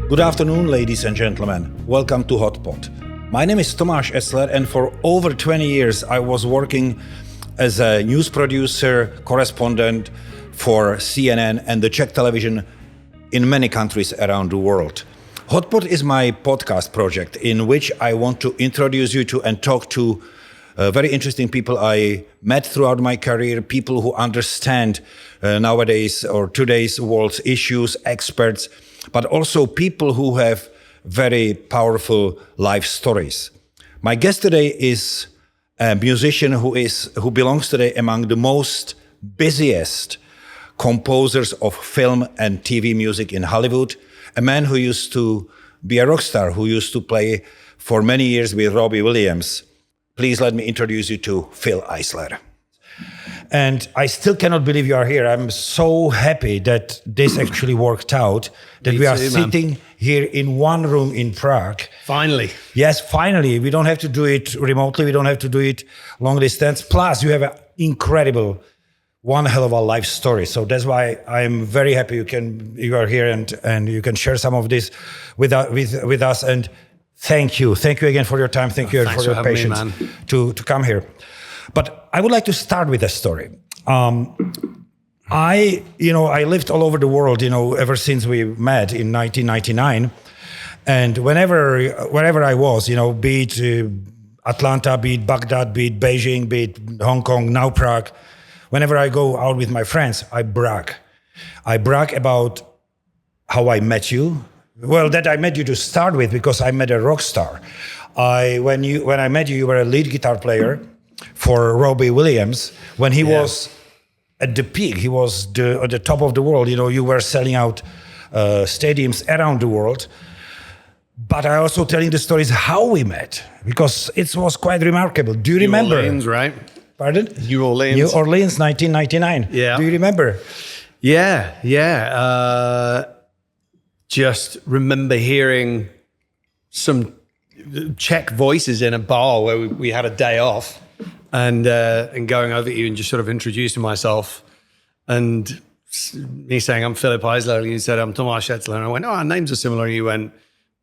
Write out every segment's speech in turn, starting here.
Good afternoon, ladies and gentlemen. Welcome to Hot Pot. My name is Tomáš Esler, and for over 20 years I was working as a news producer, correspondent for CNN and the Czech television in many countries around the world. Hot Pot is my podcast project in which I want to introduce you to and talk to very interesting people I met throughout my career, people who understand nowadays or today's world's issues, experts, but also people who have very powerful life stories. My guest today is a musician who belongs today among the most busiest composers of film and TV music in Hollywood, a man who used to be a rock star, who used to play for many years with Robbiemu Williams. Please let me introduce you to Fil Eisler. And I still cannot believe you are here. I'm so happy that this actually worked out, that we are sitting here in one room in Prague. Finally. Yes, finally. We don't have to do it remotely. We don't have to do it long distance. Plus, you have an incredible, one hell of a life story. So that's why I'm very happy you are here and you can share some of this with us. And thank you again for your time. Thank you for your patience to come here. But I would like to start with a story. I lived all over the world, ever since we met in 1999. And wherever I was, be it Atlanta, be it Baghdad, be it Beijing, be it Hong Kong, now Prague, whenever I go out with my friends, I brag. I brag about how I met you. Well, that I met you to start with because I met a rock star. When I met you, you were a lead guitar player for Robbiemu Williams. When he was at the peak, he was at the top of the world. You were selling out stadiums around the world. But I also telling the stories how we met, because it was quite remarkable. Do you remember? New Orleans, right? Pardon? New Orleans. New Orleans, 1999. Yeah. Do you remember? Yeah. Just remember hearing some Czech voices in a bar where we had a day off, and going over to you and just sort of introducing myself, and me saying I'm Fil Eisler, and you said I'm Tomáš Esler, and I went, our names are similar, and you went,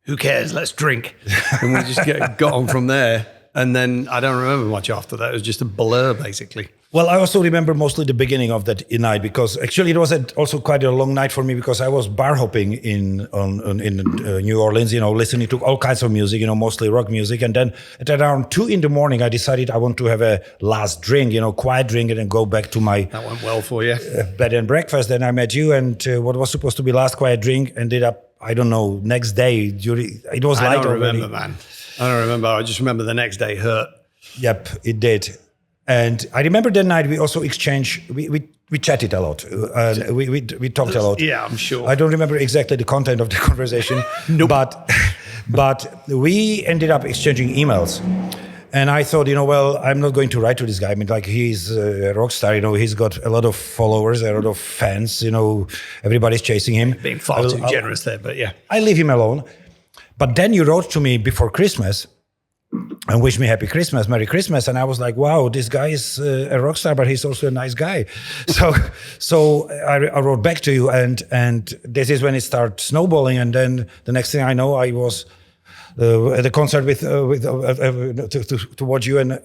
who cares, let's drink. And we just got on from there. And then I don't remember much after that. It was just a blur, basically. Well, I also remember mostly the beginning of that night, because actually it was also quite a long night for me, because I was bar hopping in New Orleans, listening to all kinds of music, mostly rock music. And then at around 2 a.m, I decided I want to have a last drink, quiet drink, and then go back to my... That went well for you. Bed and breakfast. Then I met you, and what was supposed to be last quiet drink ended up, I don't know, next day. It was light already. I don't remember, man. I don't remember. I just remember the next day hurt. Yep, it did. And I remember that night we also exchanged, we chatted a lot. We talked a lot. Yeah, I'm sure. I don't remember exactly the content of the conversation. Nope. But we ended up exchanging emails. And I thought, I'm not going to write to this guy. I mean, he's a rock star, he's got a lot of followers, a lot of fans, everybody's chasing him. Being far too generous there, but yeah. I leave him alone. But then you wrote to me before Christmas and wished me Happy Christmas, Merry Christmas. And I was like, wow, this guy is a rock star, but he's also a nice guy. So I wrote back to you, and this is when it started snowballing. And then the next thing I know, I was at the concert to watch you and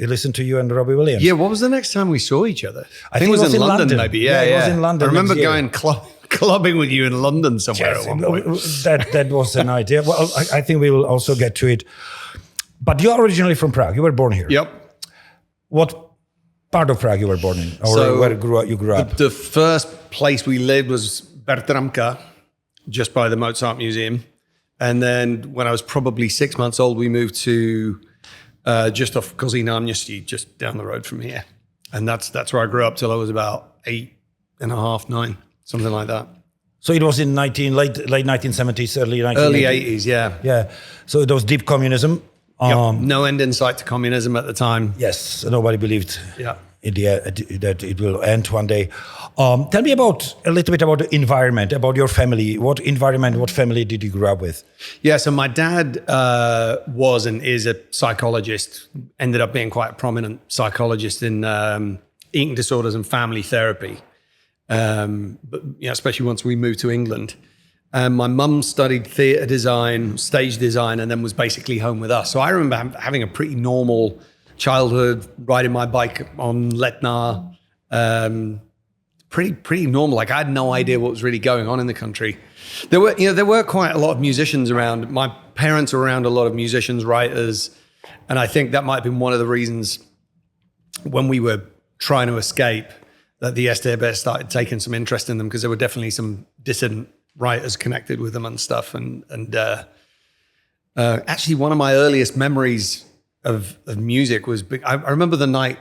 listen to you and Robbiemu Williams. Yeah, what was the next time we saw each other? I think it was in London, maybe. Yeah, it was in London. I remember going clubbing with you in London somewhere at one point. That was the night. Yeah, well, I think we will also get to it. But you're originally from Prague. You were born here. Yep. What part of Prague you were born in, or where you grew up? The first place we lived was Bertramka, just by the Mozart Museum. And then when I was probably 6 months old, we moved to just off Kozí náměstí, just down the road from here. And that's where I grew up till I was about 8.5, 9, something like that. So it was in late 1970s, early 1980s? Early 80s, yeah. Yeah. So it was deep communism. Yep. No end in sight to communism at the time. Yes, nobody believed that it will end one day. Tell me a little bit about the environment, about your family. What environment, what family did you grow up with? Yeah, so my dad was and is a psychologist, ended up being quite a prominent psychologist in eating disorders and family therapy. But especially once we moved to England. And my mum studied theatre design, stage design, and then was basically home with us. So I remember having a pretty normal childhood, riding my bike on Letna, pretty normal. Like I had no idea what was really going on in the country. There were quite a lot of musicians around. My parents were around a lot of musicians, writers, and I think that might have been one of the reasons when we were trying to escape that the SDB started taking some interest in them, because there were definitely some dissident writers connected with them and stuff. And actually, one of my earliest memories of music was I remember the night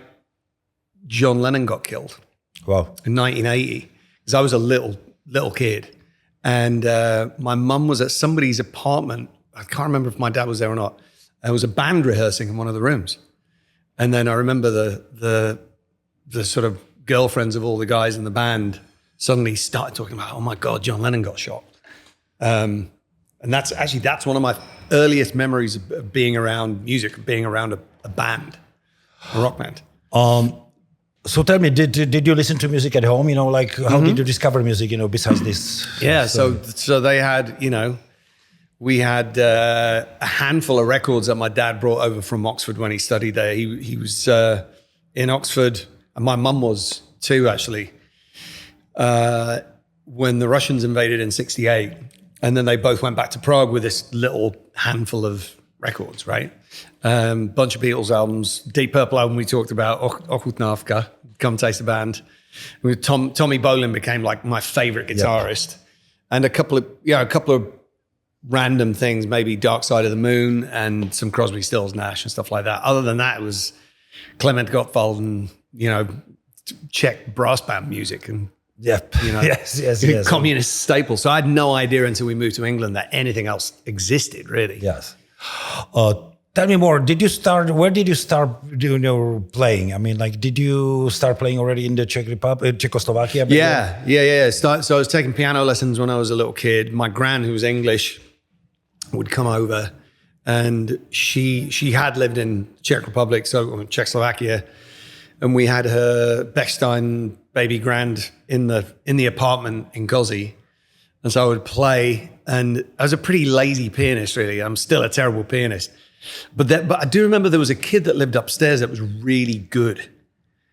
John Lennon got killed. Wow. In 1980, because I was a little kid, and my mum was at somebody's apartment. I can't remember if my dad was there or not. There was a band rehearsing in one of the rooms, and then I remember the sort of girlfriends of all the guys in the band suddenly started talking about, oh my God, John Lennon got shot. And that's one of my earliest memories of being around music, being around a band, a rock band. So tell me, did you listen to music at home? Like how did you discover music, besides this? Yeah, so they had, we had a handful of records that my dad brought over from Oxford when he studied there. He was in Oxford, and my mum was too, actually, when the Russians invaded in '68. And then they both went back to Prague with this little handful of records, right? Bunch of Beatles albums, Deep Purple album we talked about, Odchodu, Come Taste the Band. Tommy Bolin became like my favorite guitarist. Yep. And a couple of random things, maybe Dark Side of the Moon and some Crosby, Stills, Nash and stuff like that. Other than that, it was Klement Gottwald and, Czech brass band music and yes. Communist staple. So I had no idea until we moved to England that anything else existed, really. Yes. Tell me more. Where did you start doing your playing? I mean, did you start playing already in the Czech Republic, Czechoslovakia? Yeah. So I was taking piano lessons when I was a little kid. My gran, who was English, would come over, and she had lived in Czech Republic, so Czechoslovakia, and we had her Bechstein baby grand in the apartment in Kozy. And so I would play, and I was a pretty lazy pianist, really. I'm still a terrible pianist. But I do remember there was a kid that lived upstairs that was really good.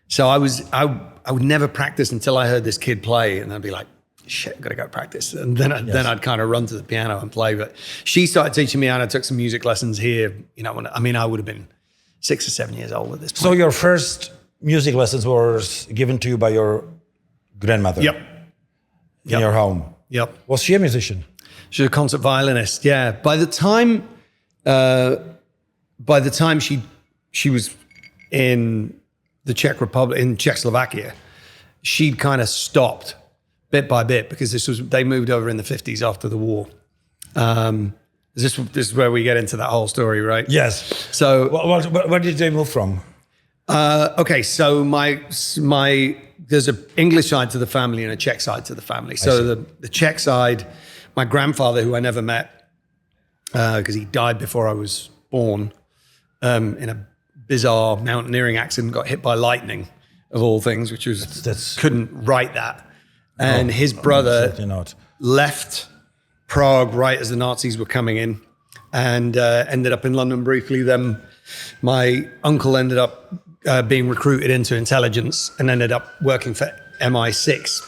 So I would never practice until I heard this kid play, and I'd be like, shit, I've got to go practice. And then I'd kind of run to the piano and play. But she started teaching me, and I took some music lessons here. I would have been 6 or 7 years old at this point. So your first music lessons were given to you by your grandmother? Yep. In your home? Yep. Was she a musician? She was a concert violinist, yeah. By the time she was in the Czech Republic, in Czechoslovakia, she'd kind of stopped bit by bit, because they moved over in the 50s after the war. This is where we get into that whole story, right? Yes. So where did they move from? Okay, so there's an English side to the family and a Czech side to the family. So the Czech side, my grandfather, who I never met, because he died before I was born, in a bizarre mountaineering accident, got hit by lightning, of all things, which was couldn't write that. And his brother left Prague right as the Nazis were coming in, and ended up in London briefly. Then my uncle ended up being recruited into intelligence and ended up working for MI6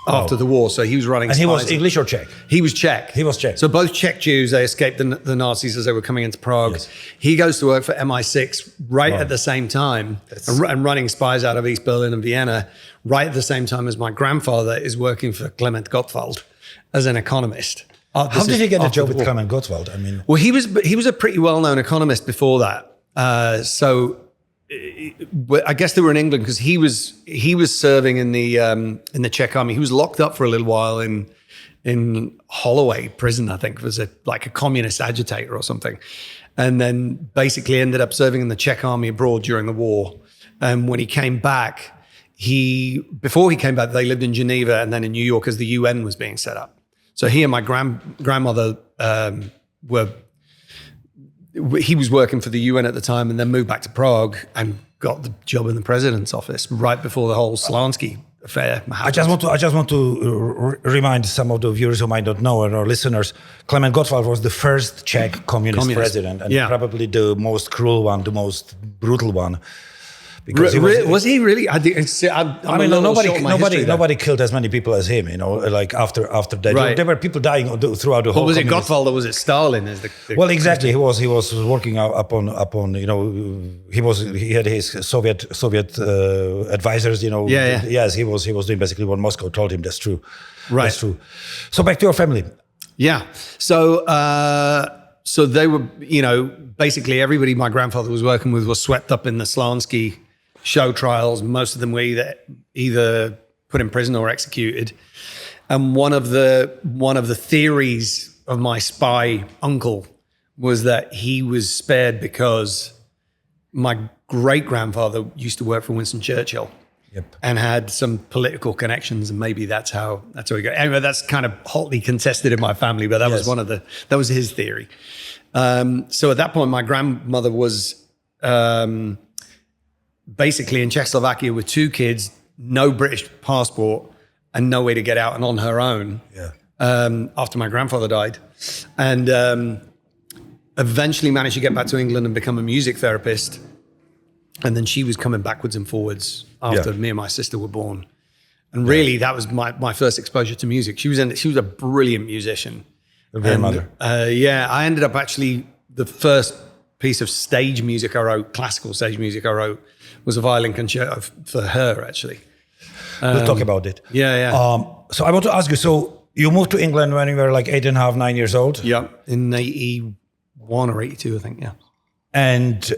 after the war. So he was running. And he was English or Czech? He was Czech. He was Czech. So both Czech Jews, they escaped the Nazis as they were coming into Prague. Yes. He goes to work for MI6 at the same time, and running spies out of East Berlin and Vienna, right at the same time as my grandfather is working for Klement Gottwald as an economist. How did he get a job with Klement Gottwald? I mean, well, he was a pretty well-known economist before that. So I guess they were in England because he was serving in the Czech army. He was locked up for a little while in Holloway prison, I think, was like a communist agitator or something, and then basically ended up serving in the Czech army abroad during the war. And when he came back, before he came back, they lived in Geneva and then in New York as the UN was being set up. So he and my grandmother he was working for the UN at the time, and then moved back to Prague and got the job in the president's office right before the whole Slansky affair. I just want to remind some of the viewers who might not know, and our listeners, Klement Gottwald was the first Czech communist president, and probably the most cruel one, the most brutal one. Because was he really? Nobody killed as many people as him. Like after that, right. There were people dying throughout the whole. Was it Gottwald or was it Stalin? Well, exactly. He was working upon. He had his Soviet advisors. Yes, he was doing basically what Moscow told him. That's true. Right. That's true. So back to your family. Yeah. So they were, basically everybody my grandfather was working with was swept up in the Slansky show trials. Most of them were either put in prison or executed. And one of the theories of my spy uncle was that he was spared because my great grandfather used to work for Winston Churchill. Yep. And had some political connections, and maybe that's how he got. Anyway, that's kind of hotly contested in my family, but that was his theory. So at that point, my grandmother was basically in Czechoslovakia with 2 kids, no British passport, and no way to get out, and on her own. Yeah. After my grandfather died, and eventually managed to get back to England and become a music therapist. And then she was coming backwards and forwards after me and my sister were born. And really, that was my first exposure to music. She was a brilliant musician. Your grandmother. I ended up actually, the first piece of stage music I wrote, classical stage music I wrote, was a violin concerto for her, actually. We'll talk about it. Yeah. So I want to ask you, so you moved to England when you were like 8.5, 9 years old? Yeah, in 81 or 82, I think, yeah. And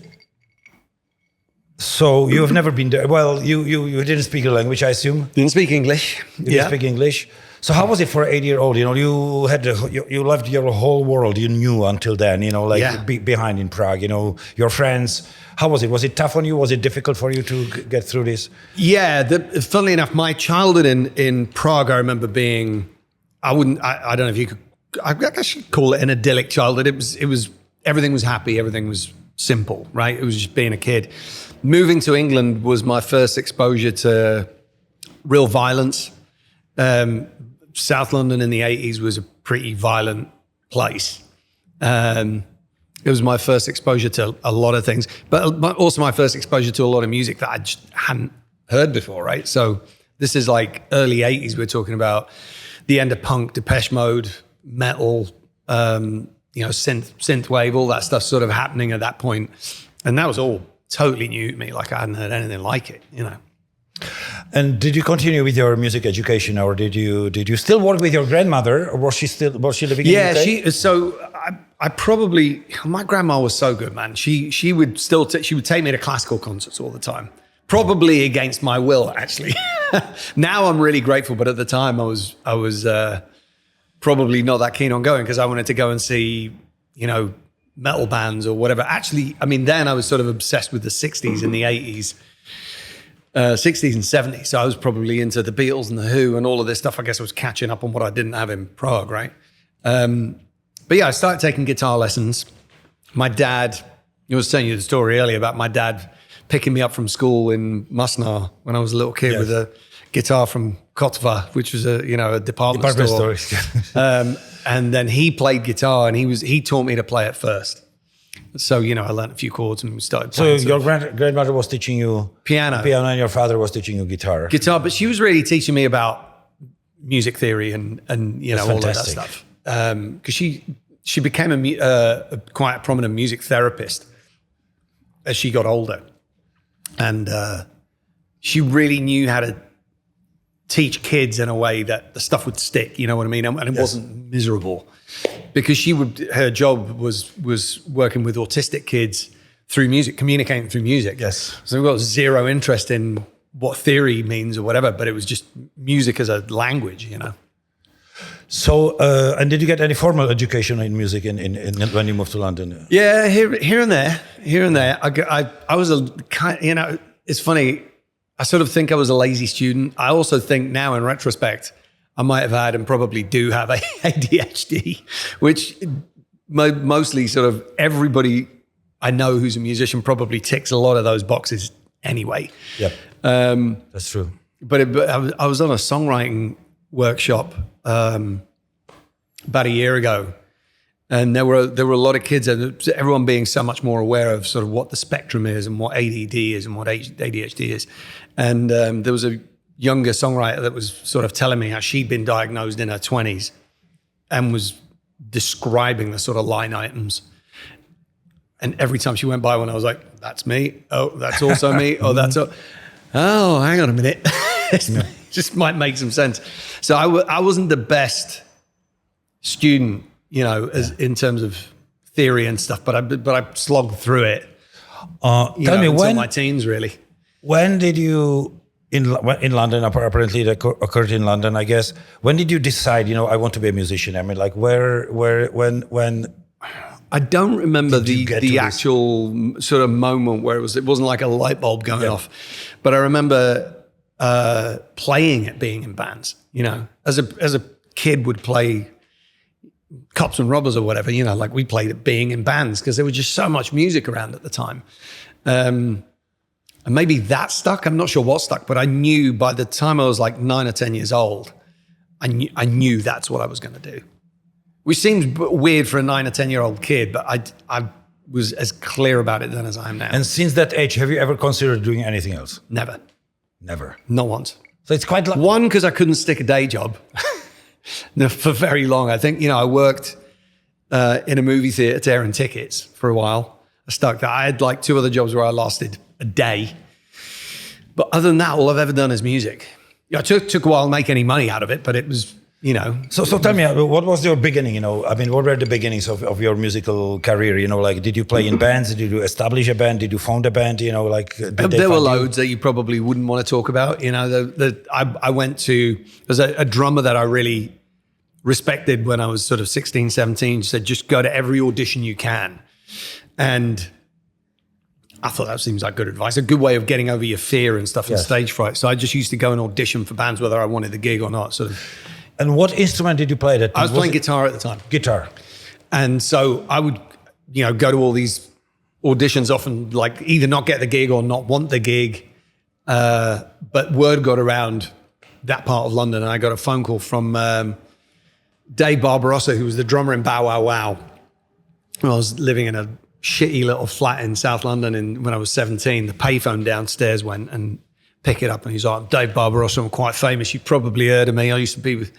so you've never been there. Well, you didn't speak the language, I assume. Didn't speak English. You didn't speak English. So how was it for an 8-year-old? You left your whole world you knew until then. Behind in Prague. Your friends. How was it? Was it tough on you? Was it difficult for you to get through this? Yeah. Funnily enough, my childhood in Prague, I remember being. I don't know if you could. I guess you could call it an idyllic childhood. It was everything was happy. Everything was simple. Right. It was just being a kid. Moving to England was my first exposure to real violence. South London in the 80s was a pretty violent place. It was my first exposure to a lot of things, but also my first exposure to a lot of music that I just hadn't heard before, right? So this is like early 80s. We're talking about the end of punk, Depeche Mode, metal, synthwave, all that stuff sort of happening at that point. And that was all totally new to me. Like I hadn't heard anything like it, And did you continue with your music education, or did you still work with your grandmother, or was she living in the UK? My grandma was so good, man. She would take me to classical concerts all the time, probably against my will, actually. Now I'm really grateful, but at the time I was probably not that keen on going because I wanted to go and see, metal bands or whatever. Actually, then I was sort of obsessed with the 60s and the 80s. 60s and 70s. So I was probably into the Beatles and the Who and all of this stuff. I guess I was catching up on what I didn't have in Prague, right? But yeah, I started taking guitar lessons. My dad, I was telling you the story earlier about my dad picking me up from school in Masnar when I was a little kid with a guitar from Kotva, which was a department store. And then he played guitar and he taught me to play it first. So, I learned a few chords and we started playing. So your grandmother was teaching you piano and your father was teaching you guitar. But she was really teaching me about music theory and all of that stuff. Because she became quite a prominent music therapist as she got older. And she really knew how to teach kids in a way that the stuff would stick, you know what I mean? And it wasn't miserable. Because her job was working with autistic kids through music, communicating through music. Yes. So we've got zero interest in what theory means or whatever, but it was just music as a language, So, and did you get any formal education in music in when you moved to London? Yeah, here and there. I was a kind, it's funny. I sort of think I was a lazy student. I also think now in retrospect, I might have had and probably do have ADHD, which mostly sort of everybody I know who's a musician probably ticks a lot of those boxes anyway. Yep, that's true. I was on a songwriting workshop about a year ago, and there were a lot of kids, and everyone being so much more aware of sort of what the spectrum is and what ADD is and what ADHD is. And there was a younger songwriter that was sort of telling me how she'd been diagnosed in her 20s and was describing the sort of line items. And every time she went by one, I was like, that's me. Oh, that's also me. Oh, oh, hang on a minute. Just might make some sense. So I wasn't the best student, as in terms of theory and stuff, but I slogged through it. Tell me, until my teens, really. When did you, in London, apparently it occurred in London, I guess, when did you decide, I want to be a musician? I mean, like when? I don't remember the actual sort of moment where it wasn't like a light bulb going off, but I remember playing it, being in bands, as a kid would play Cops and Robbers or whatever, like we played it being in bands because there was just so much music around at the time. And maybe that stuck. I'm not sure what stuck, but I knew by the time I was like 9 or 10 years old, I knew that's what I was going to do. Which seems weird for a 9 or 10-year-old kid, but I was as clear about it then as I am now. And since that age, have you ever considered doing anything else? Never. Not once. So it's quite like... One, because I couldn't stick a day job for very long. I think, I worked in a movie theater tearing tickets for a while. I stuck that. I had like 2 other jobs where I lasted a day. But other than that, all I've ever done is music. It took a while to make any money out of it, but it was... So tell me, what was your beginning? I mean, what were the beginnings of your musical career? Like, did you play in bands? Did you establish a band? Did you found a band? There were loads that you probably wouldn't want to talk about. I went to, there's a drummer that I really respected when I was sort of 16, 17, said, just go to every audition you can. And I thought that seems like good advice, a good way of getting over your fear and stuff and stage fright. So I just used to go and audition for bands, whether I wanted the gig or not, sort of. And what instrument did you play that time? I was playing guitar at the time. Guitar. And so I would, go to all these auditions, often like either not get the gig or not want the gig. But word got around that part of London, and I got a phone call from Dave Barbarossa, who was the drummer in Bow Wow Wow. I was living in a shitty little flat in South London when I was 17. The payphone downstairs went and pick it up, and he's like, Dave Barbarossa, I'm quite famous. You probably heard of me. I used to be with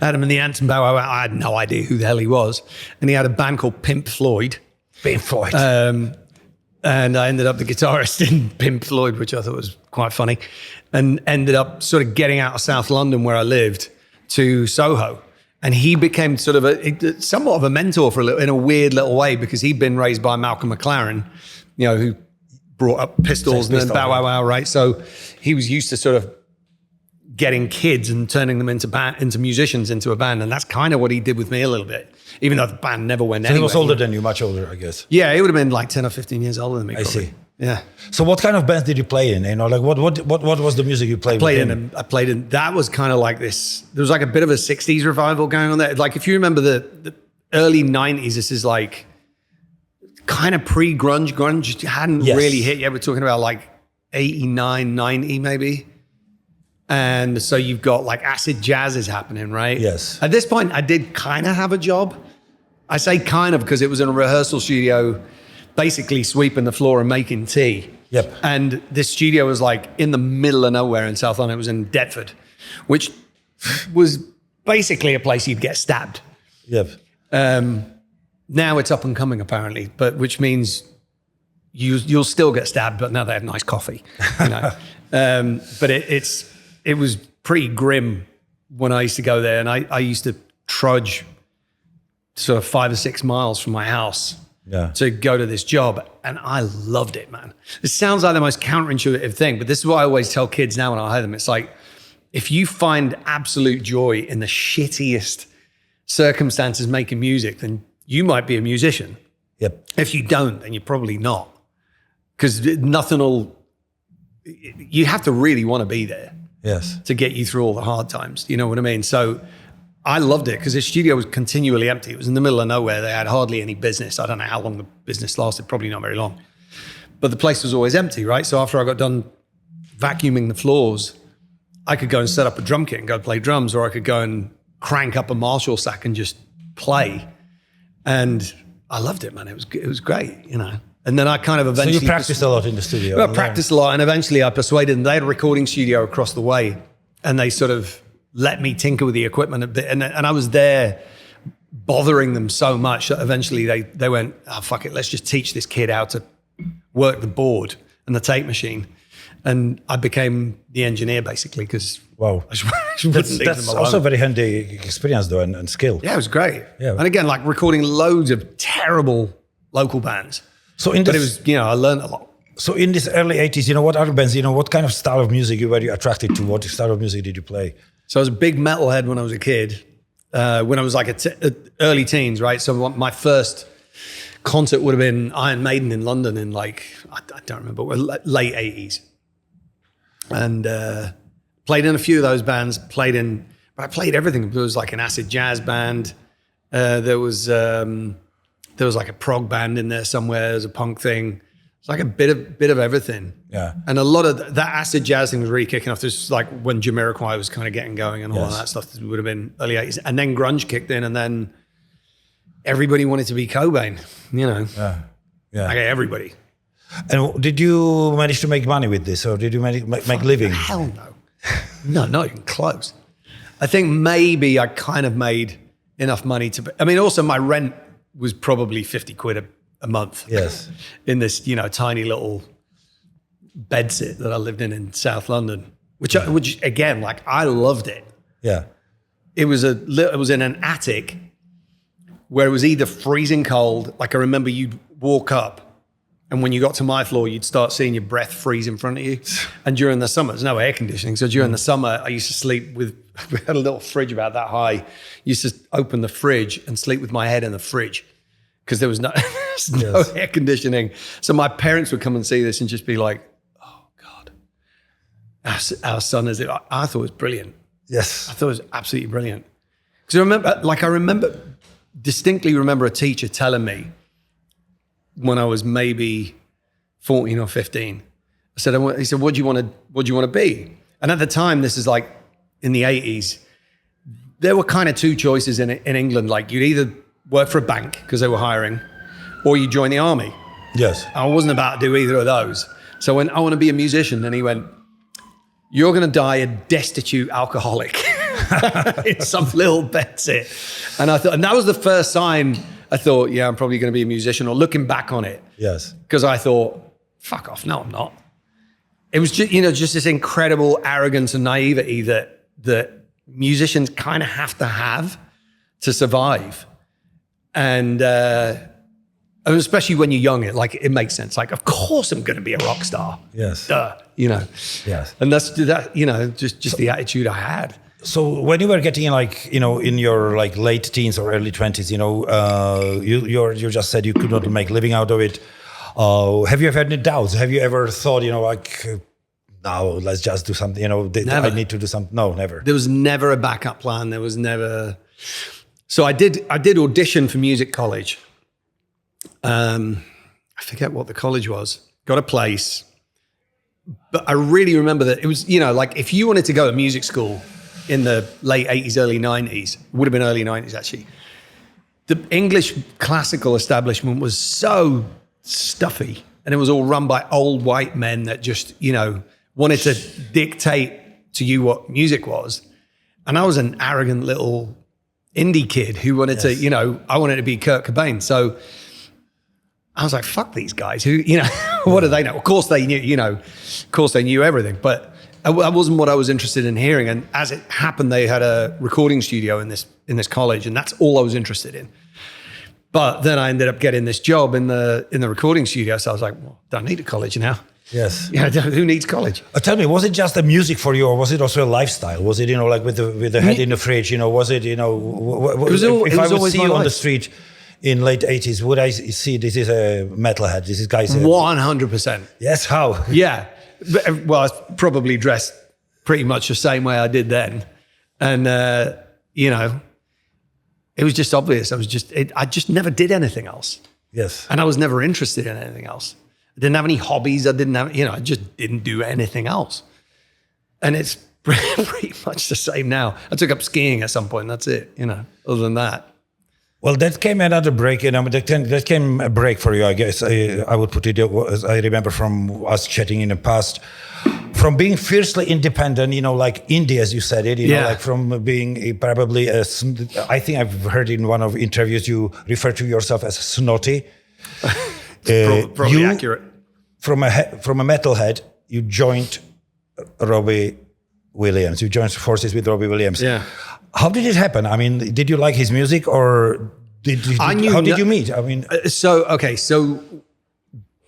Adam and the Ants and Bow Wow Wow. I had no idea who the hell he was. And he had a band called Pimp Floyd. Pimp Floyd. And I ended up the guitarist in Pimp Floyd, which I thought was quite funny, and ended up sort of getting out of South London where I lived to Soho. And he became sort of somewhat of a mentor in a weird little way, because he'd been raised by Malcolm McLaren, who brought up Pistols and then Bow Wow Wow, right? So he was used to sort of getting kids and turning them into musicians, into a band. And that's kind of what he did with me a little bit, even though the band never went anywhere. He was older than you, much older, I guess. Yeah, he would have been like 10 or 15 years older than me, probably. I see. Yeah. So what kind of bands did you play in? Like what was the music you played? I played in, that was kind of like this, there was like a bit of a 60s revival going on there. Like if you remember the early 90s, this is like kind of pre-grunge. Grunge hadn't really hit yet. We're talking about like 89, 90 maybe. And so you've got like acid jazz is happening, right? Yes. At this point, I did kind of have a job. I say kind of because it was in a rehearsal studio, basically sweeping the floor and making tea. Yep. And this studio was like in the middle of nowhere in South London. It was in Deptford, which was basically a place you'd get stabbed. Yep. Now it's up and coming apparently, but which means you'll still get stabbed, but now they have nice coffee. But it was pretty grim when I used to go there, and I used to trudge sort of 5 or 6 miles from my house to go to this job, and I loved it, man. It sounds like the most counterintuitive thing, but this is what I always tell kids now when I hire them. It's like, if you find absolute joy in the shittiest circumstances making music, then you might be a musician. Yep. If you don't, then you're probably not. Because you have to really want to be there. Yes. To get you through all the hard times. You know what I mean? So I loved it because the studio was continually empty. It was in the middle of nowhere. They had hardly any business. I don't know how long the business lasted, probably not very long. But the place was always empty, right? So after I got done vacuuming the floors I could go and set up a drum kit and go play drums, or I could go and crank up a Marshall sack and just play. And I loved it, man. It was great, you know. And then I kind of eventually... So you practiced a lot in the studio? I practiced a lot, and eventually I persuaded them. They had a recording studio across the way, and they sort of let me tinker with the equipment a bit. And I was there bothering them so much that eventually they went, oh, fuck it, let's just teach this kid how to work the board and the tape machine. And I became the engineer, basically, because... Wow. That's also a very handy experience, though, and skill. Yeah, it was great. Yeah. And again, like recording loads of terrible local bands. So but it was, you know, I learned a lot. So in this early 80s, you know, what other bands, you know, what kind of style of music were you attracted to? What style of music did you play? So I was a big metalhead when I was a kid, when I was like early teens, right? So my first concert would have been Iron Maiden in London in like, I don't remember, late 80s. And played in a few of those bands, I played everything. There was like an acid jazz band. There was like a prog band in there somewhere. There's a punk thing. It's like a bit of everything. Yeah. And a lot of that acid jazz thing was really kicking off. This was like when Jamiroquai was kind of getting going and all of that stuff. This would have been early 80s. And then grunge kicked in, and then everybody wanted to be Cobain, you know. Yeah. Okay, everybody. And did you manage to make money with this, or did you make living? Hell no. No, not even close. I think maybe I kind of made enough money to... I mean, also my rent was probably 50 quid a month. Yes. In this, you know, tiny little bedsit that I lived in South London, which again, like I loved it. Yeah. It was in an attic where it was either freezing cold. Like I remember you'd walk up, and when you got to my floor, you'd start seeing your breath freeze in front of you. And during the summer, there's no air conditioning. So during the summer, I used to sleep we had a little fridge about that high. Used to open the fridge and sleep with my head in the fridge because there was no air conditioning. So my parents would come and see this and just be like, oh God, our son is it. I thought it was brilliant. Yes. I thought it was absolutely brilliant. Because I distinctly remember a teacher telling me, when I was maybe 14 or 15, he said, what do you want to be? And at the time, this is like in the 80s, there were kind of two choices in England. Like you'd either work for a bank because they were hiring, or you join the army. Yes. I wasn't about to do either of those. So when I want to be a musician, and he went, you're going to die a destitute alcoholic in some little bedsit. And I thought, and that was the first sign I thought, yeah, I'm probably going to be a musician, or looking back on it. Yes. Because I thought, fuck off, no, I'm not. It was just, you know, just this incredible arrogance and naivety that musicians kind of have to have to survive. And especially when you're young, it makes sense. Like, of course I'm going to be a rock star. Yes. You know. Yes. And that's that, you know, just the attitude I had. So when you were getting like, you know, in your like late teens or early 20s, you know, you just said you could not make living out of it. Have you ever had any doubts? Have you ever thought, you know, like, no, let's just do something, you know, I need to do something? No, never. There was never a backup plan. There was never. So I did audition for music college. I forget what the college was. Got a place. But I really remember that it was, you know, like if you wanted to go to music school in the late 80s, early 90s, would have been early 90s actually, the English classical establishment was so stuffy, and it was all run by old white men that just, you know, wanted to dictate to you what music was. And I was an arrogant little indie kid who wanted to, you know, I wanted to be Kurt Cobain. So I was like, fuck these guys who, you know, what do they know? Of course they knew, you know, of course they knew everything, but that wasn't what I was interested in hearing. And as it happened, they had a recording studio in this college, and that's all I was interested in. But then I ended up getting this job in the recording studio. So I was like, well, don't need a college now. Yes. Yeah, who needs college? Tell me, was it just the music for you, or was it also a lifestyle? Was it, you know, like with the head in the fridge, you know, was it, you know, if I would see you on the street in late 80s, would I see this is a metalhead, this is guys? 100%. Yes, how? Yeah. Well, I was probably dressed pretty much the same way I did then. And, you know, it was just obvious. I just never did anything else. Yes. And I was never interested in anything else. I didn't have any hobbies. I just didn't do anything else. And it's pretty much the same now. I took up skiing at some point. That's it, other than that. Well, that came another break, that came a break for you, I guess. I would put it, as I remember from us chatting in the past, from being fiercely independent, like indie, as you said it, like from being probably, I think I've heard in one of interviews you refer to yourself as snotty. Probably accurate. From a metalhead, you joined Robbie Williams. You joined forces with Robbie Williams. Yeah. How did it happen? I mean, did you like his music, or how did you meet? I mean, so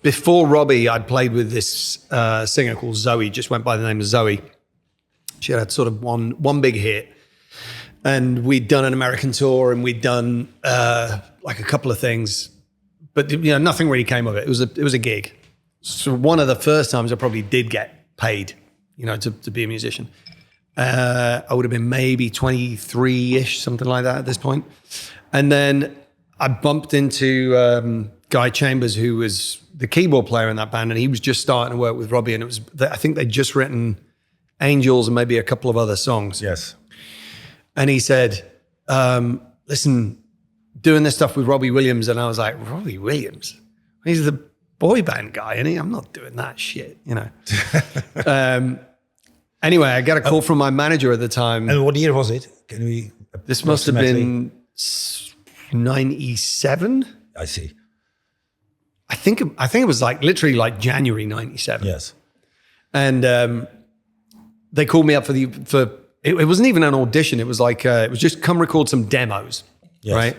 before Robbie, I'd played with this singer called Zoe. Just went by the name of Zoe. She had sort of one big hit, and we'd done an American tour, and we'd done like a couple of things, but nothing really came of it. It was a gig. So one of the first times I probably did get paid, to be a musician. I would have been maybe 23-ish, something like that at this point. And then I bumped into Guy Chambers, who was the keyboard player in that band, and he was just starting to work with Robbie, and I think they'd just written Angels and maybe a couple of other songs. Yes. And he said, listen, doing this stuff with Robbie Williams, and I was like, Robbie Williams? He's the boy band guy, and I'm not doing that shit, Anyway, I got a call from my manager at the time. And what year was it? This must have been 97. I see. I think it was like literally like January 97. Yes. And they called me up for it wasn't even an audition. It was like it was just come record some demos, yes. right?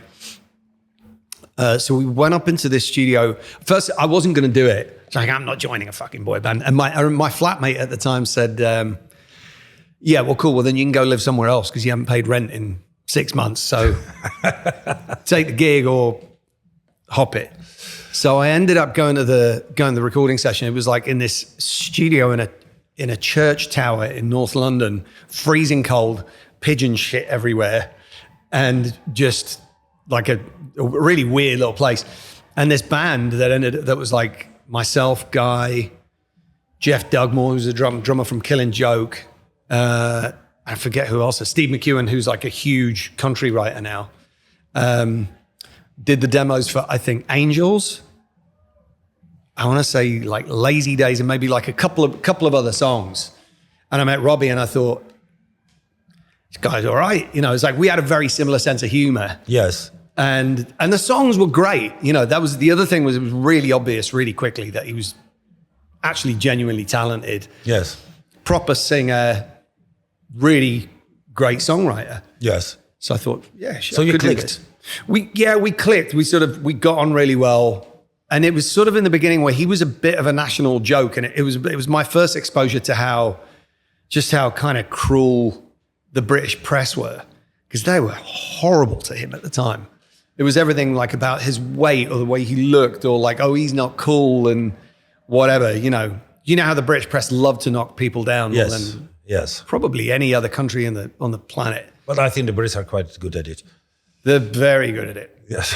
So we went up into this studio. First, I wasn't going to do it. It's like, I'm not joining a fucking boy band. And my flatmate at the time said, yeah, well, cool. Well, then you can go live somewhere else because you haven't paid rent in 6 months. So take the gig or hop it. So I ended up going to the recording session. It was like in this studio in a church tower in North London, freezing cold, pigeon shit everywhere, and just like a really weird little place. And this band that was like myself, Guy, Jeff Dugmore, who's a drummer from Killing Joke. I forget who else. Steve McEwen, who's like a huge country writer now. Did the demos for, I think, Angels. I want to say like Lazy Days and maybe like a couple of other songs. And I met Robbie and I thought, this guy's all right. It's like we had a very similar sense of humor. Yes. And the songs were great. That was the other thing, was it was really obvious really quickly that he was actually genuinely talented. Yes. Proper singer, really great songwriter. Yes. So I thought, yeah, sure. So you clicked? We clicked. We got on really well. And it was sort of in the beginning where he was a bit of a national joke. And it was my first exposure to how kind of cruel the British press were, because they were horrible to him at the time. It was everything like about his weight or the way he looked, or like, oh, he's not cool and whatever, You know how the British press love to knock people down more than probably any other country on the planet. But I think the Brits are quite good at it. They're very good at it. Yes.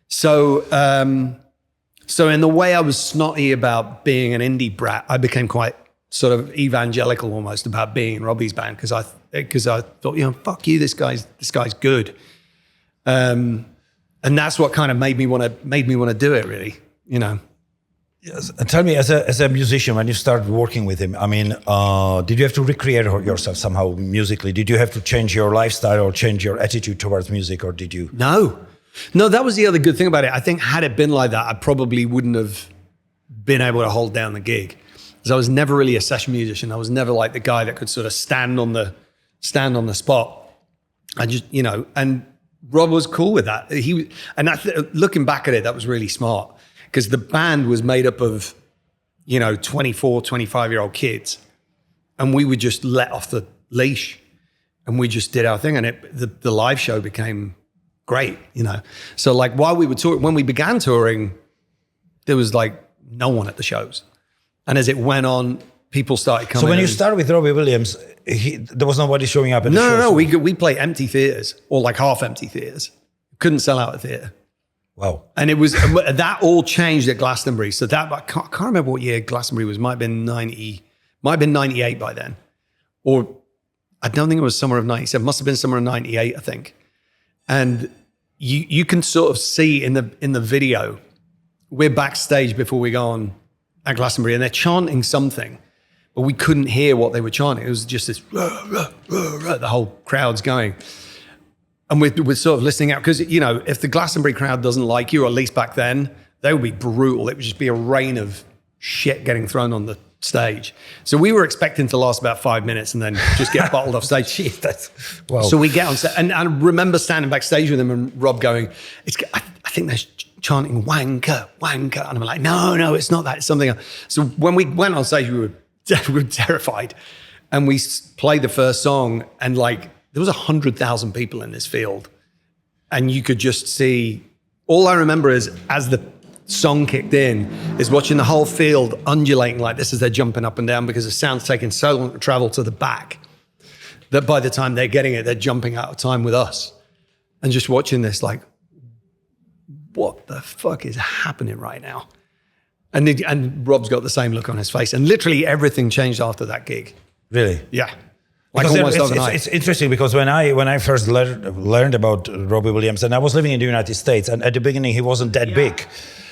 So in the way I was snotty about being an indie brat, I became quite sort of evangelical almost about being in Robbie's band, because I thought, fuck you, this guy's good. And that's what kind of made me want to do it, really, Yes. And tell me, as a musician, when you started working with him, I mean, did you have to recreate yourself somehow musically? Did you have to change your lifestyle or change your attitude towards music, or did you? No, that was the other good thing about it. I think had it been like that, I probably wouldn't have been able to hold down the gig, because I was never really a session musician. I was never like the guy that could sort of stand on the spot. I just, and Rob was cool with that. Looking back at it, that was really smart, because the band was made up of, 24, 25-year-old kids, and we would just let off the leash and we just did our thing, and the live show became great, So like while we were touring, when we began touring, there was like no one at the shows. And as it went on, people started coming. So when you started with Robbie Williams, there was nobody showing up at the shows? No. We play empty theaters, or like half empty theaters. Couldn't sell out a theater. Wow. And it was, that all changed at Glastonbury. So I can't remember what year Glastonbury was. Might have been 98 by then. Or I don't think it was summer of 97. It must have been summer of 98, I think. And you can sort of see in the video, we're backstage before we go on at Glastonbury, and they're chanting something, but we couldn't hear what they were chanting. It was just this, the whole crowd's going. And we're sort of listening out, because, you know, if the Glastonbury crowd doesn't like you, or at least back then, they would be brutal. It would just be a rain of shit getting thrown on the stage. So we were expecting to last about 5 minutes and then just get bottled off stage. Jeez, that's, wow. So we get on set, and I remember standing backstage with him and Rob going, I think they're chanting wanker, wanker. And I'm like, no, it's not that, it's something else. So when we went on stage, we were terrified. And we played the first song, and like, there was 100,000 people in this field. And you could just see, all I remember is, as the song kicked in, is watching the whole field undulating like this as they're jumping up and down, because the sound's taking so long to travel to the back that by the time they're getting it, they're jumping out of time with us. And just watching this, like, what the fuck is happening right now? And Rob's got the same look on his face. And literally everything changed after that gig. Really? Yeah. Like almost overnight. It's interesting, because when I first learned about Robbie Williams, and I was living in the United States, and at the beginning he wasn't that big.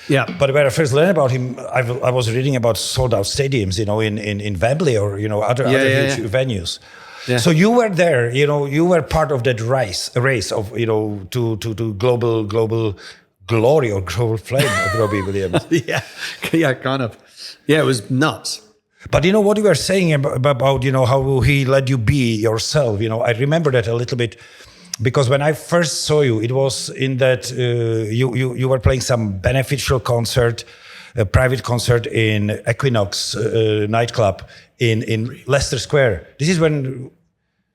Yeah. But when I first learned about him, I was reading about sold out stadiums, you know, in Wembley, or, you know, other huge venues. Yeah. So you were there, you know, you were part of that race of, you know, to global glory or global flame of Robbie Williams. Yeah, kind of. Yeah, it was nuts. But you know what you were saying about, you know, how he let you be yourself, you know, I remember that a little bit, because when I first saw you, it was in that you were playing some beneficial concert, a private concert in Equinox nightclub in Leicester Square. This is when...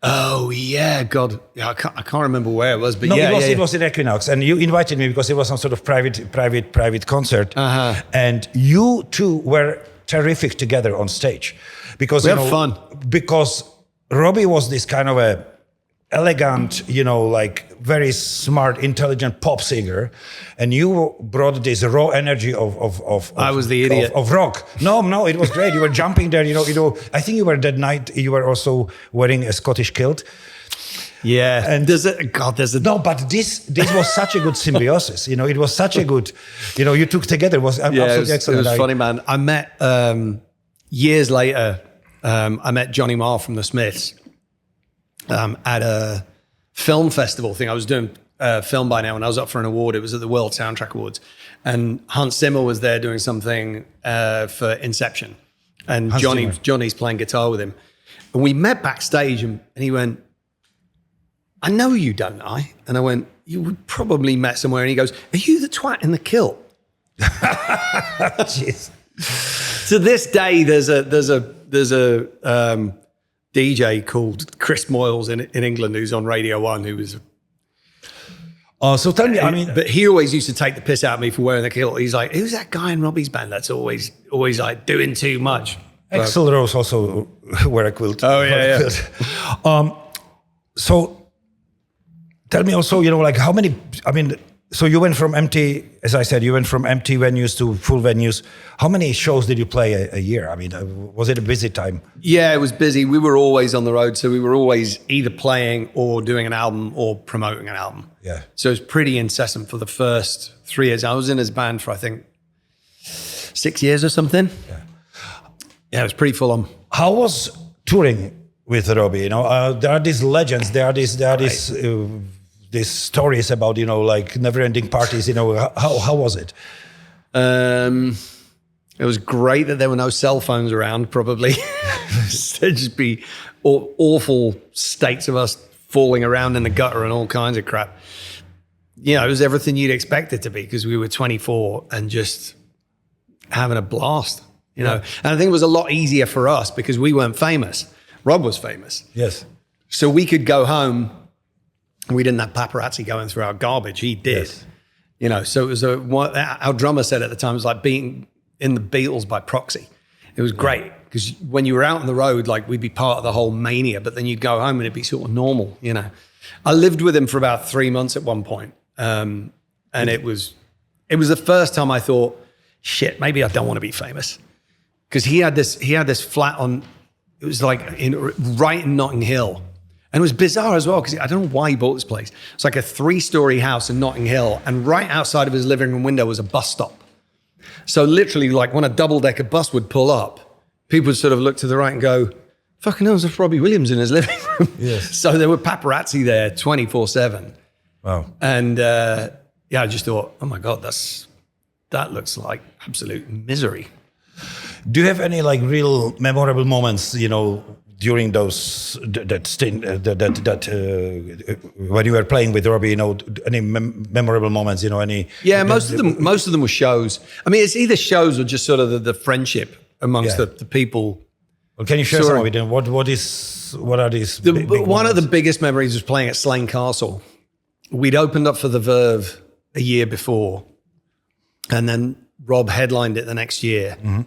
Oh yeah, God, yeah, I can't remember where it was, but no, yeah, it was in Equinox, and you invited me because it was some sort of private concert, and you two were terrific together on stage, because we had fun. Because Robbie was this kind of a elegant, you know, like very smart, intelligent pop singer, and you brought this raw energy of I was the idiot of rock. No, it was great. You were jumping there, you know. I think you were that night. You were also wearing a Scottish kilt. Yeah, and no, but this was such a good symbiosis. You know, it was such a good, you know, you took together. It was absolutely excellent. It was funny, man. I met years later. I met Johnny Marr from the Smiths at a film festival thing. I was doing film by now, and I was up for an award. It was at the World Soundtrack Awards, and Hans Zimmer was there doing something for Inception, and Johnny's playing guitar with him, and we met backstage, and he went, I know you, don't I? And I went, you probably met somewhere. And he goes, are you the twat in the kilt? Jeez. To this day, there's a DJ called Chris Moyles in England who's on Radio 1, who was... so tell me, I mean... But he always used to take the piss out of me for wearing the kilt. He's like, who's that guy in Robbie's band that's always like doing too much? Axl Rose also wear a quilt. Oh, yeah. So... Tell me also, you know, like how many, I mean, so you went from empty, as I said, you went from empty venues to full venues. How many shows did you play a year? I mean, was it a busy time? Yeah, it was busy. We were always on the road. So we were always either playing or doing an album or promoting an album. Yeah. So it was pretty incessant for the first 3 years. I was in his band for, I think, 6 years or something. Yeah, it was pretty full on. How was touring with Robbie? You know, there are these legends, there are these stories about, you know, like never-ending parties, you know, how was it? It was great that there were no cell phones around, probably. There'd just be awful states of us falling around in the gutter and all kinds of crap. You know, it was everything you'd expect it to be, because we were 24 and just having a blast, you know. And I think it was a lot easier for us because we weren't famous. Rob was famous. Yes. So we could go home. We didn't have paparazzi going through our garbage. He did. Yes. You know, so it was our drummer said at the time, it was like being in the Beatles by proxy. It was great because when you were out on the road, like we'd be part of the whole mania, but then you'd go home and it'd be sort of normal, you know. I lived with him for about 3 months at one point. And it was the first time I thought, shit, maybe I don't want to be famous. Because he had this flat on, it was like right in Notting Hill. And it was bizarre as well, because I don't know why he bought this place. It's like a 3-story house in Notting Hill, and right outside of his living room window was a bus stop. So literally, like when a double-decker bus would pull up, people would sort of look to the right and go, fucking hell, there's Robbie Williams in his living room. Yes. So there were paparazzi there 24/7. Wow. And I just thought, oh my God, that looks like absolute misery. Do you have any like real memorable moments, during those when you were playing with Robbie, any memorable moments, any? Yeah, most of them were shows. I mean, it's either shows or just sort of the friendship amongst the people. Well, can you share some of it? What are these? One of the biggest memories was playing at Slane Castle. We'd opened up for the Verve a year before, and then Rob headlined it the next year. Mm-hmm.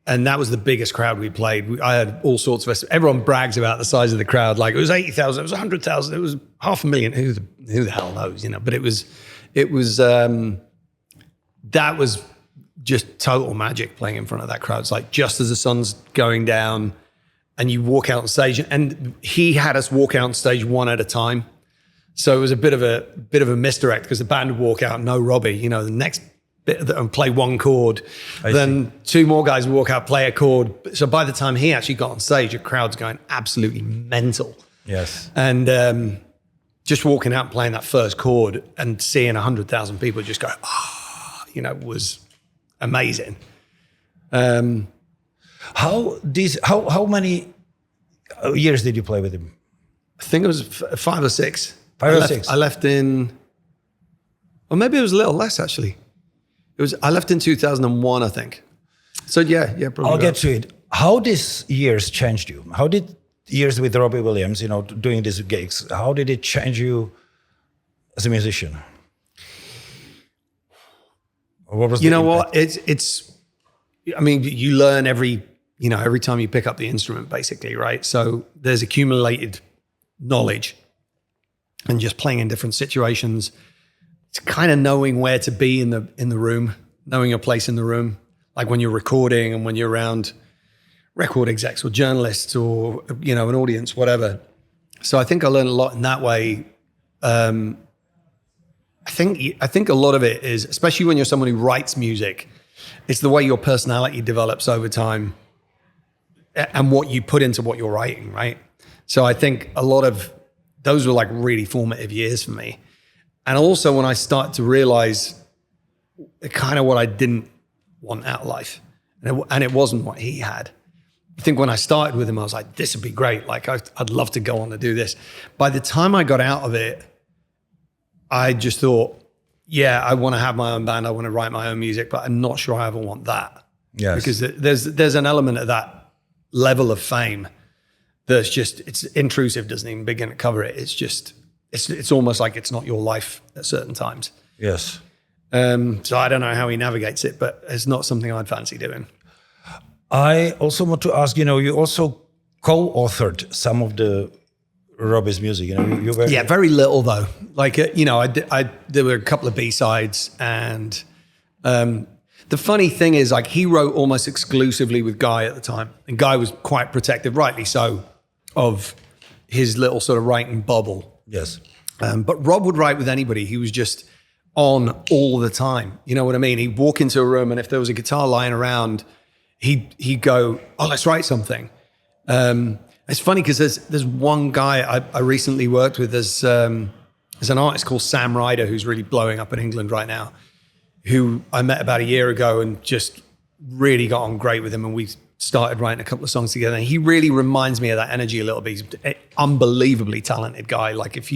And that was the biggest crowd we played. I had all sorts of, everyone brags about the size of the crowd. Like it was 80,000, it was 100,000, it was 500,000. Who the hell knows, But it was, that was just total magic playing in front of that crowd. It's like just as the sun's going down and you walk out on stage, and he had us walk out on stage one at a time. So it was a bit of a misdirect, because the band would walk out, no Robbie, the next bit and play one chord. Then 2 more guys would walk out, play a chord. So by the time he actually got on stage, the crowd's going absolutely mental. Yes. And just walking out and playing that first chord and seeing 100,000 people just go, was amazing. How many years did you play with him? I think it was 5 or 6. 5 or 6. I left in, or maybe it was a little less actually. I left in 2001, I think. So yeah, probably. I'll get to it. How these years changed you? How did years with Robbie Williams, doing these gigs, how did it change you as a musician? What was it's I mean, you learn every time you pick up the instrument, basically, right? So there's accumulated knowledge, and just playing in different situations. It's kind of knowing where to be in the room, knowing your place in the room, like when you're recording and when you're around record execs or journalists or an audience, whatever. So I think I learned a lot in that way. I think a lot of it is, especially when you're someone who writes music, it's the way your personality develops over time and what you put into what you're writing, right? So I think a lot of those were like really formative years for me. And also when I started to realize kind of what I didn't want out of life, and it wasn't what he had. I think when I started with him, I was like, this would be great. Like, I'd love to go on to do this. By the time I got out of it, I just thought, yeah, I want to have my own band. I want to write my own music, but I'm not sure I ever want that. Yes. Because there's an element of that level of fame that's just, it's intrusive, doesn't even begin to cover it. It's just, it's almost like it's not your life at certain times. Yes. So I don't know how he navigates it, but it's not something I'd fancy doing. I also want to ask, you also co-authored some of the Robbie's music. You were very little though. Like there were a couple of B-sides, and the funny thing is, like, he wrote almost exclusively with Guy at the time, and Guy was quite protective, rightly so, of his little sort of writing bubble. Yes. But Rob would write with anybody. He was just on all the time. You know what I mean? He'd walk into a room, and if there was a guitar lying around, he'd go, oh, let's write something. It's funny because there's one guy I recently worked with. There's an artist called Sam Ryder who's really blowing up in England right now, who I met about a year ago and just really got on great with him, and we started writing a couple of songs together. And he really reminds me of that energy a little bit. He's an unbelievably talented guy. Like if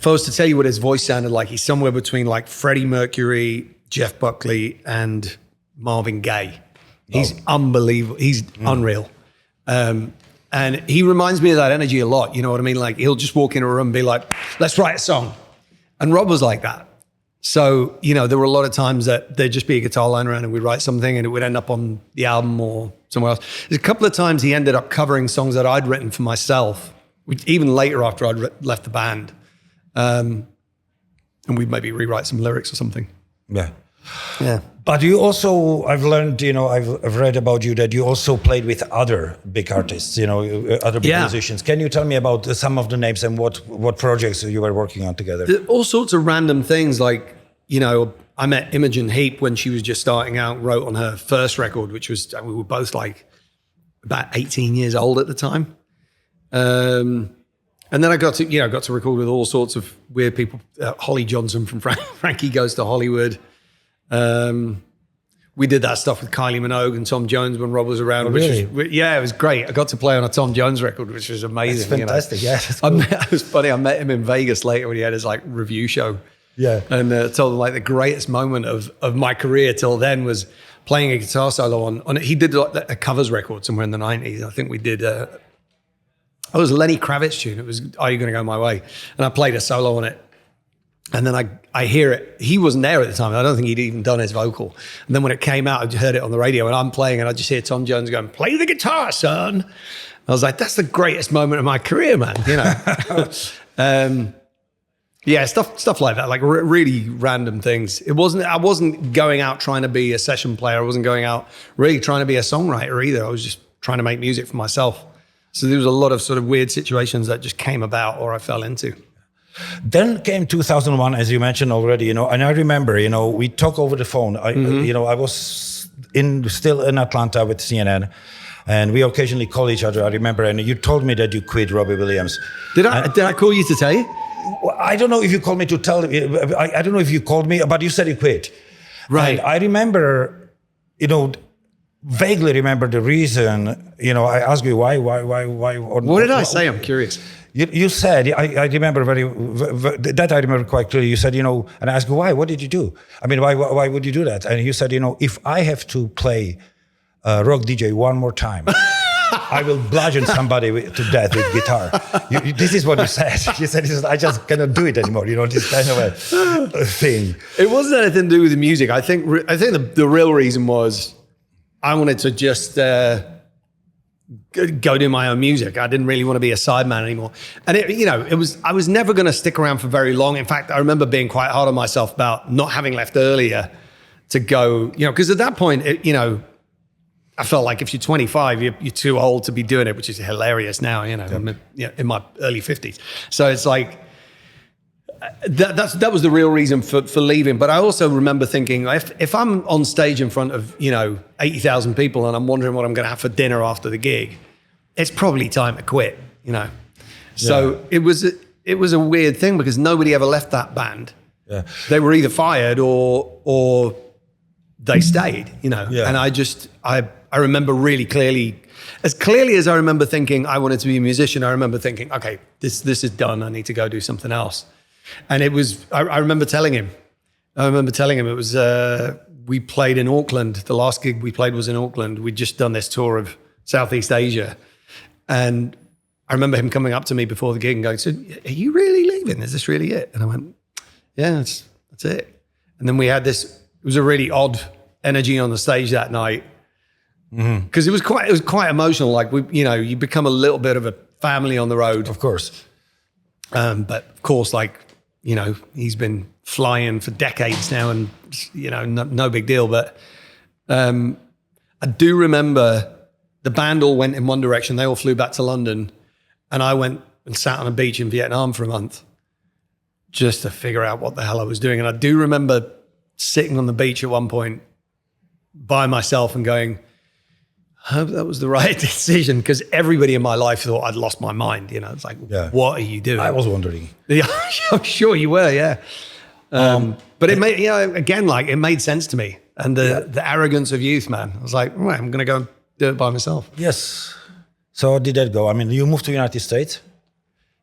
I was to tell you what his voice sounded like, he's somewhere between like Freddie Mercury, Jeff Buckley, and Marvin Gaye. He's unbelievable. He's unreal. And he reminds me of that energy a lot. You know what I mean? Like he'll just walk in a room and be like, let's write a song. And Rob was like that. So, there were a lot of times that there'd just be a guitar lying around and we'd write something and it would end up on the album or somewhere else. There's a couple of times he ended up covering songs that I'd written for myself, even later after I'd left the band. And we'd maybe rewrite some lyrics or something. Yeah. Yeah. But you also, I've learned, I've read about you that you also played with other big artists, other big musicians. Can you tell me about some of the names and what projects you were working on together? All sorts of random things, like, I met Imogen Heap when she was just starting out, wrote on her first record, which was, we were both like about 18 years old at the time. And then I got to record with all sorts of weird people. Holly Johnson from Frankie Goes to Hollywood. We did that stuff with Kylie Minogue and Tom Jones when Rob was around. Oh, really? It was great. I got to play on a Tom Jones record, which was amazing. That's fantastic. Yeah, that's cool. It was funny. I met him in Vegas later when he had his like review show. Yeah, and told him like the greatest moment of my career till then was playing a guitar solo on. He did like a covers record somewhere in the 90s. I think we did. It was a Lenny Kravitz tune. It was "Are You Gonna Go My Way," and I played a solo on it. And then I hear it. He wasn't there at the time. I don't think he'd even done his vocal. And then when it came out, I just heard it on the radio, and I'm playing, and I just hear Tom Jones going, "Play the guitar, son." I was like, "That's the greatest moment of my career, man." Yeah, stuff like that, like really random things. I wasn't going out trying to be a session player. I wasn't going out really trying to be a songwriter either. I was just trying to make music for myself. So there was a lot of sort of weird situations that just came about or I fell into. Then came 2001, as you mentioned already, and I remember, we talked over the phone. I was still in Atlanta with CNN, and we occasionally call each other. I remember, and you told me that you quit Robbie Williams. Did I call you to tell you? I don't know if you called me to tell. I don't know if you called me, but you said you quit. Right. And I remember, vaguely remember the reason. I asked you why. What did I say? I'm curious. You said, I remember that I remember quite clearly. You said, and I asked you why. What did you do? I mean, why would you do that? And you said, if I have to play rock DJ one more time, I will bludgeon somebody to death with guitar. This is what you said. You said, I just cannot do it anymore. This kind of a thing. It wasn't anything to do with the music. I think the real reason was I wanted to just go do my own music. I didn't really want to be a sideman anymore. And I was never going to stick around for very long. In fact, I remember being quite hard on myself about not having left earlier to go, because at that point, I felt like if you're 25, you're too old to be doing it, which is hilarious now, I'm in my early 50s. So it's like, that was the real reason for leaving. But I also remember thinking, if I'm on stage in front of 80,000 people and I'm wondering what I'm going to have for dinner after the gig, it's probably time to quit. So it was a weird thing because nobody ever left that band. Yeah. They were either fired or they stayed. Yeah. And I remember really clearly as I remember thinking I wanted to be a musician. I remember thinking, okay, this is done. I need to go do something else. And it was, I remember telling him it was, we played in Auckland. The last gig we played was in Auckland. We'd just done this tour of Southeast Asia. And I remember him coming up to me before the gig and going, "So are you really leaving? Is this really it?" And I went, "Yeah, that's it." And then we had this, it was a really odd energy on the stage that night. Because it was quite emotional. Like you become a little bit of a family on the road. Of course. But of course, he's been flying for decades now and, no big deal. But I do remember the band all went in one direction. They all flew back to London. And I went and sat on a beach in Vietnam for a month just to figure out what the hell I was doing. And I do remember sitting on the beach at one point by myself and going, I hope that was the right decision, because everybody in my life thought I'd lost my mind. It's like, What are you doing? I was wondering. Yeah, I'm sure you were, yeah. But it made, again, it made sense to me. And the arrogance of youth, man. I was like, right, I'm going to go and do it by myself. Yes. So how did that go? I mean, you moved to the United States?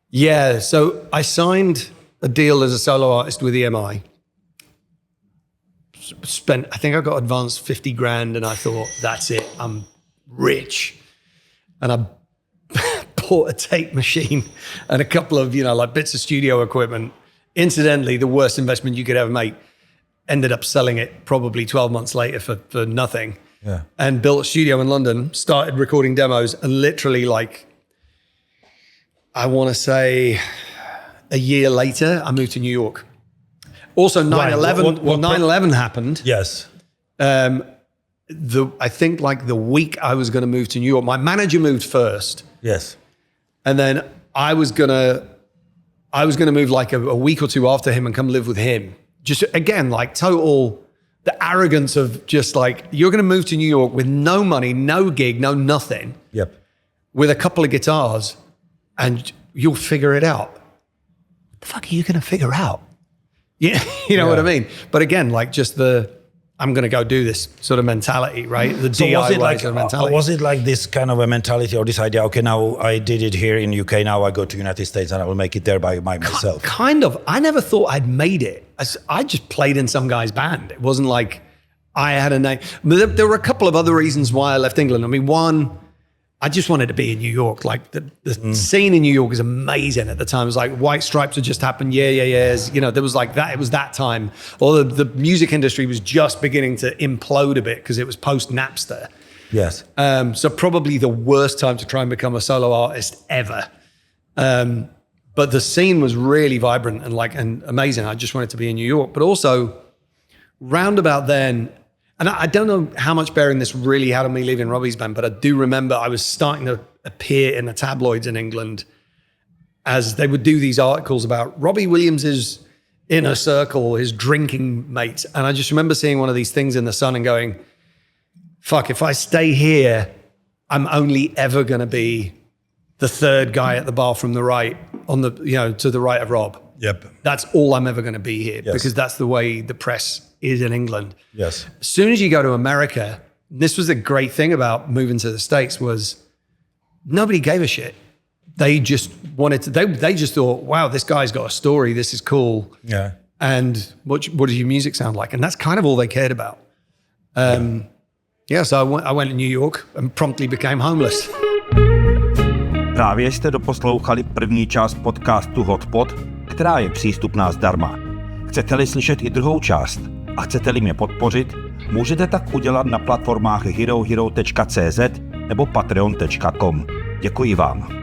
Yeah, so I signed a deal as a solo artist with EMI. I think I got advanced 50 grand and I thought, that's it, I'm rich. And I bought a tape machine and a couple of, bits of studio equipment. Incidentally, the worst investment you could ever make. Ended up selling it probably 12 months later for nothing. Yeah. And built a studio in London, started recording demos, and literally I want to say a year later, I moved to New York. Also 9/11. Right. What 9/11 happened. Yes. I think like the week I was going to move to New York, my manager moved first. Yes. And then I was gonna move like a week or two after him and come live with him. Just again, like total the arrogance of just like, you're gonna move to New York with no money, no gig, no nothing. Yep. With a couple of guitars, and you'll figure it out. What the fuck are you gonna figure out? Yeah, you know what I mean? But again, like just I'm going to go do this sort of mentality, right? The DIY sort of mentality. Was it like this kind of a mentality or this idea, okay, now I did it here in UK, now I go to United States and I will make it there by myself? Kind of. I never thought I'd made it. I just played in some guy's band. It wasn't like I had a name. There were a couple of other reasons why I left England. I mean, one, I just wanted to be in New York. Like the scene in New York is amazing at the time. It was like White Stripes had just happened. Yeah. You know, there was like that. It was that time. Or the music industry was just beginning to implode a bit because it was post Napster. Yes. So probably the worst time to try and become a solo artist ever. But the scene was really vibrant and amazing. I just wanted to be in New York. But also round about then, and I don't know how much bearing this really had on me leaving Robbie's band, but I do remember I was starting to appear in the tabloids in England as they would do these articles about Robbie Williams' inner circle, his drinking mates. And I just remember seeing one of these things in the Sun and going, fuck, if I stay here, I'm only ever going to be the third guy at the bar from the right, on the, you know, to the right of Rob. Yep. That's all I'm ever going to be here, Yes. because that's the way the press is in England. Yes. As soon as you go to America, this was the great thing about moving to the States was nobody gave a shit. They just wanted to, they just thought, wow, this guy's got a story. This is cool. Yeah. And what does your music sound like? And that's kind of all they cared about. So I went to New York and promptly became homeless. Právě jste doposlouchali první část podcastu Hotpot, která je přístupná zdarma. Chcete-li slyšet i druhou část a chcete-li mě podpořit, můžete tak udělat na platformách herohero.cz nebo patreon.com. Děkuji vám.